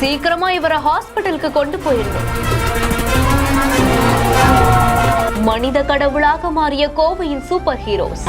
சீக்கிரமா இவரை ஹாஸ்பிட்டலுக்கு கொண்டு போயிருந்தோம். மனித கடவுளாக மாறிய கோவையின் சூப்பர் ஹீரோஸ்.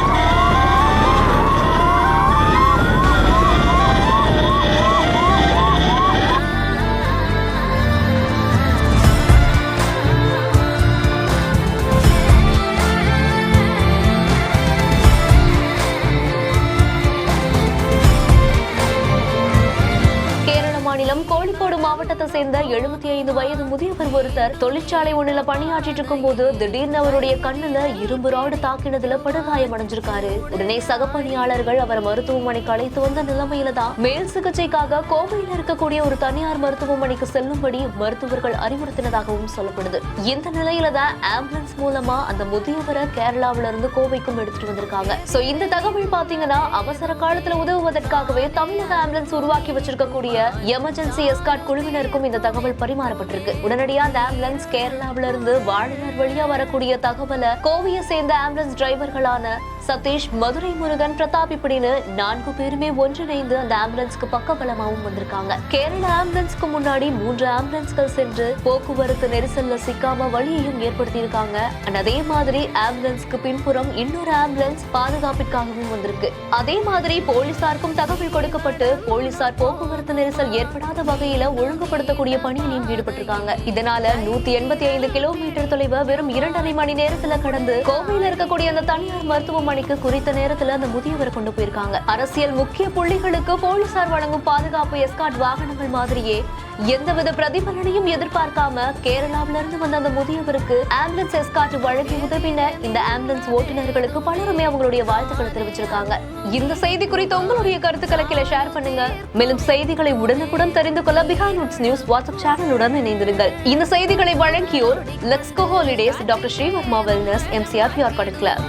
மாநிலம் கோழிக்கோடு மாவட்டத்தை சேர்ந்த 75 வயது முதியவர் ஒருத்தர் தொழிற்சாலை ஒண்ணுல பணியாற்றிட்டு இருக்கும் போது திடீர்னு அவருடைய கண்ணுல இரும்பு ராடு தாக்கினதுல படுகாயம் அடைஞ்சிருக்காரு. உடனே சக பணியாளர்கள் அவரை மருத்துவமனைக்கு அழைத்து வந்த நிலைமையில தான் மேல் சிகிச்சைக்காக கோவையில் இருக்கக்கூடிய ஒரு தனியார் மருத்துவமனைக்கு செல்லும்படி மருத்துவர்கள் அறிவுறுத்தினதாகவும் சொல்லப்படுது. இந்த நிலையில தான் ஆம்புலன்ஸ் மூலமா அந்த முதியவரை கேரளாவில இருந்து கோவைக்கும் எடுத்துட்டு வந்திருக்காங்க. சோ இந்த தகவல் பாத்தீங்கன்னா அவசர காலத்துல உதவுவதற்காகவே தமிழக ஆம்புலன்ஸ் உருவாக்கி வச்சிருக்கக்கூடிய எமர்ஜென்சி எஸ்கார்ட் குழுவினருக்கும் இந்த தகவல் பரிமாறப்பட்டிருக்கு. உடனடியா அந்த ஆம்புலன்ஸ் கேரளாவில இருந்து வாழனர் வழியா வரக்கூடிய தகவலை கோவையை சேர்ந்த ஆம்புலன்ஸ் டிரைவர்களான சதீஷ், மதுரை முருகன், பிரதாப் இப்படின்னு 4 பேருமே ஒன்றிணைந்து அந்த ஆம்புலன்ஸ்க்கு பக்கபலமாவும் வந்திருக்காங்க. கேரள ஆம்புலன்ஸ்க்கு முன்னாடி 3 ஆம்புலன்ஸ்கள் சென்று போக்குவரத்து நெரிசல்ல சிக்காம வழியையும் ஏற்படுத்தி இருக்காங்க. அதே மாதிரி ஆம்புலன்ஸ்க்கு பின்புறம் இன்னொரு ஆம்புலன்ஸ் பாதுகாப்பிற்காகவும் வந்திருக்கு. அதே மாதிரி போலீசாருக்கும் தகவல் கொடுக்கப்பட்டு போலீசார் போக்குவரத்து நெரிசல் ஏற்படாத வகையில ஒழுங்குபடுத்தக்கூடிய பணியிலையும் ஈடுபட்டிருக்காங்க. இதனால 185 கிலோமீட்டர் தொலைவை வெறும் 2.5 மணி நேரத்துல கடந்து கோவையில் இருக்கக்கூடிய அந்த தனியார் மருத்துவமனை குறித்த நேரத்துல அந்த முதியவரை கொண்டு போயிருக்காங்க. அரசியல் முக்கிய புள்ளிகளுக்கு போலீசார் வழங்கும் பாதுகாப்பு எஸ்கார்ட் வாகனங்கள் மாதிரியே எந்தவித பிரதிபலனையும் எதிர்பார்க்காம கேரளாவில இருந்து வந்த அந்த முதியவருக்கு ஆம்புலன்ஸ் எஸ்கார்ட் வழங்கி உதவின இந்த ஆம்புலன்ஸ் ஓட்டுநர்களுக்கு பலருமே அவங்களுடைய வாழ்த்துக்களை தெரிவிச்சிருக்காங்க. இந்த செய்தி குறித்து உங்களுடைய கருத்துக்களை கீழே ஷேர் பண்ணுங்க. மேலும் செய்திகளை உடனுக்குடன் தெரிந்து கொள்ள பிஹைண்ட் ரூட்ஸ் நியூஸ் வாட்ஸ்அப் சேனலுடன் இணைந்திருங்கள். இந்த செய்திகளை வழங்கியோர் let's go holidays, doctor Sreevarma wellness, MCR PR Credit Club.